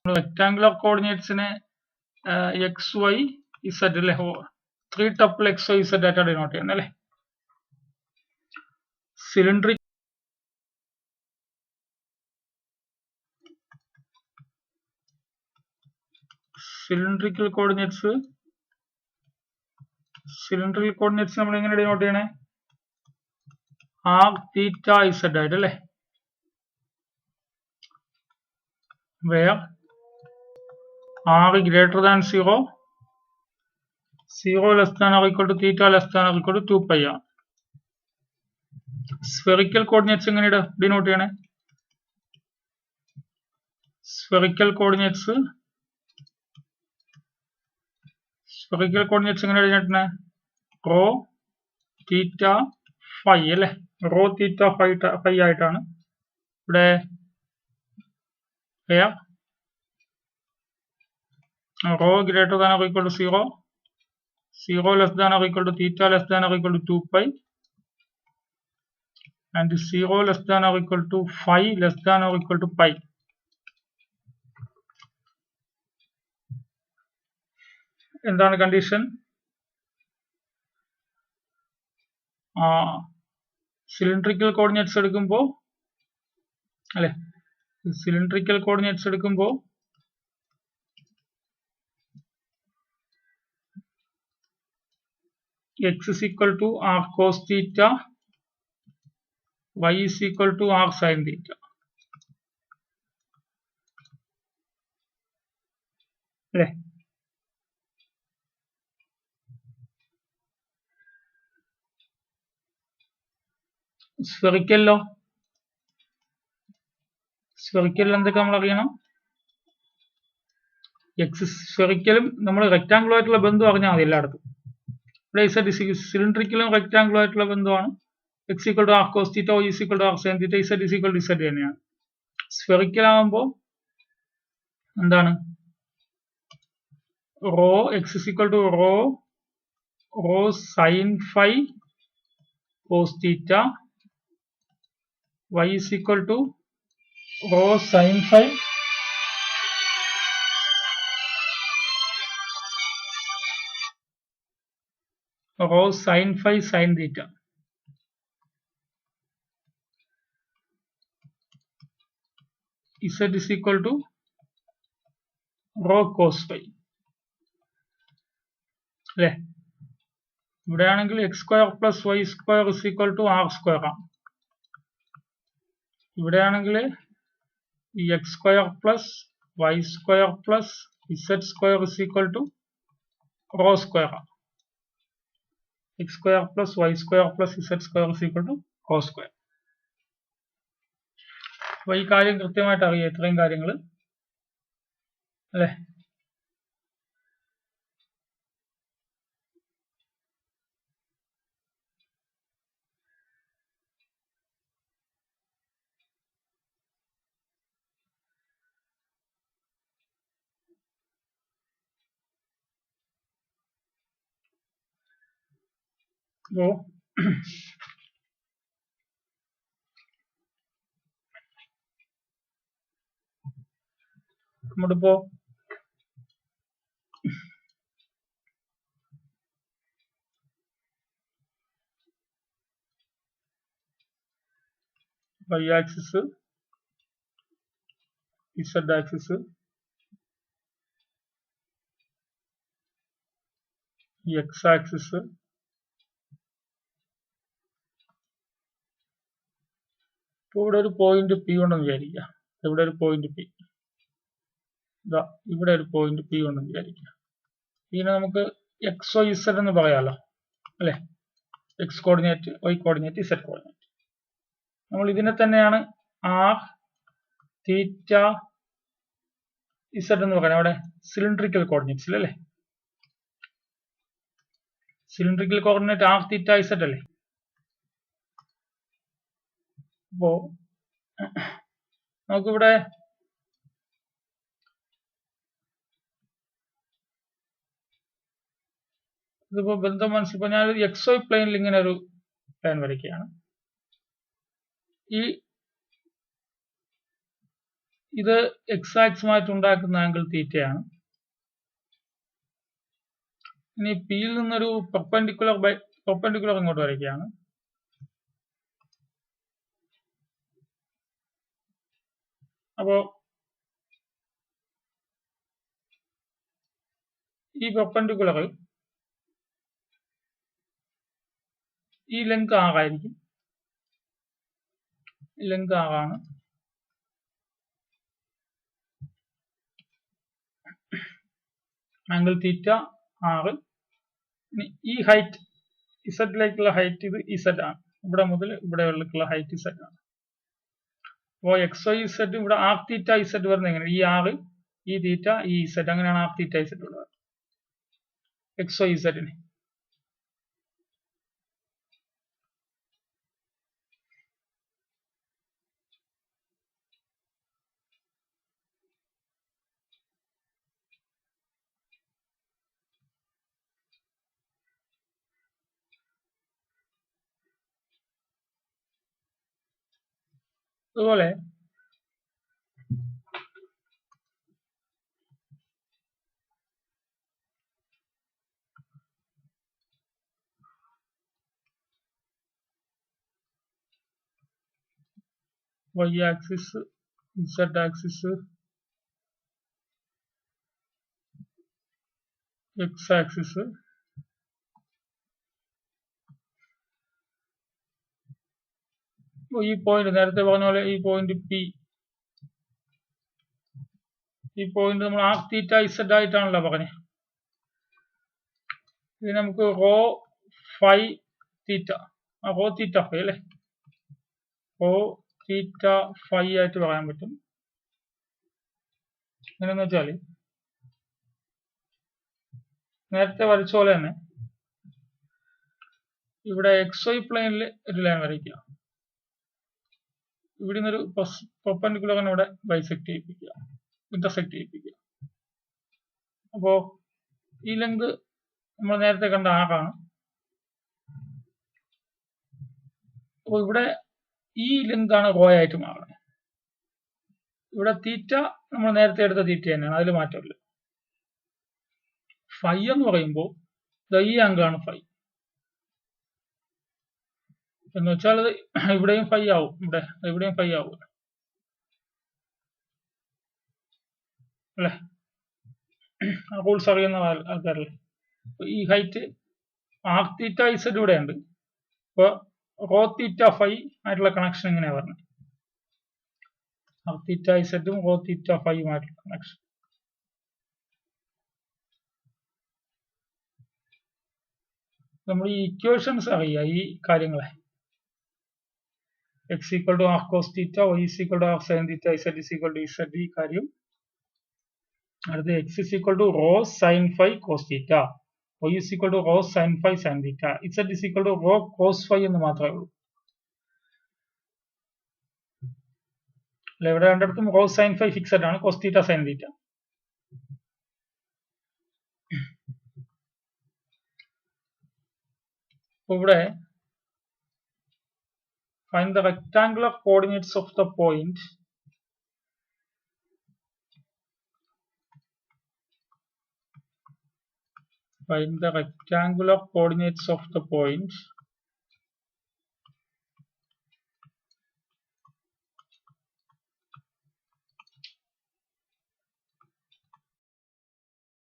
Rectangular കോർഡിനേറ്റ്സിനെ X y Z അല്ലെ 3 tuple X y Z ആയിട്ടാണ് denote ചെയ്യുന്നത് അല്ലെ. സിലിണ്ടറിക്കൽ കോർഡിനേറ്റ്സ് നമ്മൾ എങ്ങനെ ഡിനോട്ട് ചെയ്യണേ? ആർ തീറ്റ ഇസഡ് ആയിട്ട് അല്ലെ. where r greater than 0, 0 less than or equal to theta less than or equal to 2 pi r. Spherical coordinates എങ്ങനെ ഡിനോട്ട് ചെയ്യണേ? spherical coordinates എങ്ങനെ ഡിനോട്ട് ചെയ്യണേ? rho theta phi അല്ലെ. rho theta phi ആയിട്ടാണ് ഇവിടെ rho greater than or equal to 0, 0 less than or equal to theta less than or equal to 2 pi, and 0 less than or equal to phi less than or equal to pi. എന്താണ് condition? Cylindrical coordinates എടുക്കുമ്പോൾ അല്ലെ, cylindrical coordinates എടുക്കുമ്പോൾ x is equal to r cos theta, y is equal to r sin theta അല്ലെ. സ്ഫെറിക്കലിലോ എന്തൊക്കെ നമ്മൾ അറിയണം? X സ്ഫെറിക്കലും നമ്മൾ റെക്ടാംഗിളും ആയിട്ടുള്ള ബന്ധം അറിഞ്ഞാൽ മതി എല്ലായിടത്തും. ഇവിടെ സിലിണ്ടറിക്കലും റെക്ടാംഗിളും ആയിട്ടുള്ള ബന്ധമാണ് x equal to r cos theta, y is equal to r sine theta, z is equal to z തന്നെയാണ്. സ്ഫെറിക്കൽ ആകുമ്പോൾ എന്താണ്? Rho x is equal to rho sine phi cos theta, y is equal to rho sin phi sin theta. Z is equal to rho cos phi അല്ലെ. ഇവിടെയാണെങ്കിൽ x square plus y square is equal to r square ആണ്. ഇവിടെയാണെങ്കിൽ ഈ x square plus y square plus z square is equal to rho square ആണ്. X square plus y square plus z square is equal to rho square. അപ്പൊ ഈ കാര്യം കൃത്യമായിട്ട് അറിയാം, ഇത്രയും കാര്യങ്ങൾ അല്ലെ. So നമ്മളിപ്പോ y axis, z axis, x axis, ഇവിടെ ഒരു പോയിന്റ് പി ഉണ്ടെന്ന് വിചാരിക്കുക. ഇവിടെ ഒരു പോയിന്റ് പി, ഇവിടെ ഒരു പോയിന്റ് പി ഉണ്ടെന്ന് വിചാരിക്കുക. ഇതിനെ നമുക്ക് എക്സ് വൈ ഇസഡ് എന്ന് പറയാലോ അല്ലെ. X coordinate, y coordinate, z coordinate. നമ്മൾ ഇതിനെ തന്നെയാണ് ആർ തീറ്റ ഇസഡ് എന്ന് പറയുന്നത്. അവിടെ സിലിണ്ടറിക്കൽ കോർഡിനേറ്റ്സിൽ അല്ലെ. Cylindrical coordinate R theta Z അല്ലേ. അപ്പോ നമുക്കിവിടെ ഇതിപ്പോ ബന്ധം മനസ്സിലാക്കാൻ ഞാൻ എക്സ് വൈ പ്ലെയിനിൽ ഇങ്ങനെ ഒരു പ്ലെയിൻ വരയ്ക്കുകയാണ്. ഇത് എക്സ് ആക്സുമായിട്ട് ഉണ്ടാക്കുന്ന ആംഗിൾ തീറ്റയാണ്. ഇനി പിയിൽ നിന്നൊരു പെർപെൻഡിക്കുലർ ഇങ്ങോട്ട് വരയ്ക്കുകയാണ്. അപ്പോ ഈ പെർപെൻഡിക്കുലർ ഈ ലെങ്ത് ആറായിരിക്കും. ലെങ്ത് ആറാണ്. Angle theta 6. ഈ ഹൈറ്റ് ഇസഡിലേക്കുള്ള ഹൈറ്റ് ഇത് ഇസഡ് ആണ്. ഇവിടെ മുതൽ ഇവിടെയുള്ള ഹൈറ്റ് ഇസഡ് ആണ്. അപ്പോൾ എക്സ് വൈ ഇസഡ് ഇവിടെ ആർ തീറ്റ ഇസഡ് വരുന്നത് എങ്ങനെ? ഈ ആറ്, ഈ തീറ്റ, ഈ ഇസഡ്, അങ്ങനെയാണ് ആർ തീറ്റ ഇസഡ് ഉള്ളത് എക്സ് വൈ ഇസഡിന്. അതുപോലെ y axis, z axis, x axis, ഈ പോയിന്റ് നേരത്തെ പറഞ്ഞ പോലെ ഈ പോയിന്റ് പി, ഈ പോയിന്റ് നമ്മൾ ആർ തീറ്റ ഇസഡ് ആയിട്ടാണല്ലോ പറഞ്ഞത്. ഇത് നമുക്ക് റോ ഫൈ തീറ്റ, റോ തീറ്റ ഫൈ അല്ലെ, റോ തീറ്റ ഫൈ ആയിട്ട് പറയാൻ പറ്റും. എങ്ങനെയെന്ന് വെച്ചാൽ നേരത്തെ വരച്ച പോലെ തന്നെ ഇവിടെ എക്സ് വൈ പ്ലെയിനിൽ ഒരു ലൈൻ വരയ്ക്കുക. ഇവിടെ നിന്നൊരു പെർപെൻഡിക്കുലറിനെ ഇവിടെ ബൈസെക്ട് ചെയ്യിപ്പിക്കുക, ഇന്റർസെക്ട് ചെയ്യിപ്പിക്കുക. അപ്പോ ഈ ലെങ്ത് നമ്മൾ നേരത്തെ കണ്ട ആറാണ്. അപ്പോൾ ഇവിടെ ഈ ലെങ്ത് ആണ് റോ ആയിട്ട് മാറുന്നത്. ഇവിടെ തീറ്റ നമ്മൾ നേരത്തെ എടുത്ത തീറ്റ തന്നെയാണ്, അതിൽ മാറ്റമില്ല. ഫൈ എന്ന് പറയുമ്പോൾ ഈ ആംഗിളാണ് ഫൈ എന്ന് വെച്ചാൽ അത് ഇവിടെയും ഫൈ ആവും, ഇവിടെയും ഫൈ ആവും അല്ലെ, റൂൾസ് അറിയുന്ന ആൾക്കാരല്ലേ. ഈ ഹൈറ്റ് ആർ തീറ്റ ഇസഡ് ഇവിടെ ഉണ്ട്. അപ്പൊ റോ തീറ്റ ഫൈ ആയിട്ടുള്ള കണക്ഷൻ എങ്ങനെയാ പറഞ്ഞത്? ആർ തീറ്റ ഇസഡും റോ തീറ്റ ഫൈയുമായിട്ടുള്ള കണക്ഷൻ. നമ്മൾ ഈ ഇക്വേഷൻസ് അറിയുക, ഈ കാര്യങ്ങളെ. x equal to r cos theta, y is equal to r sin theta, z is equal to z, ഈ കാര്യം. അടുത്ത x is equal to rho sin phi cos theta, y is equal to rho sin phi sin theta, z is equal to rho cos phi എന്ന് മാത്രമേ ഉള്ളൂ. അല്ല, ഇവിടെ രണ്ടിടത്തും rho sin phi fixed ആണ്, cos theta sin theta. ഇവിടെ find the rectangular coordinates of the point of the point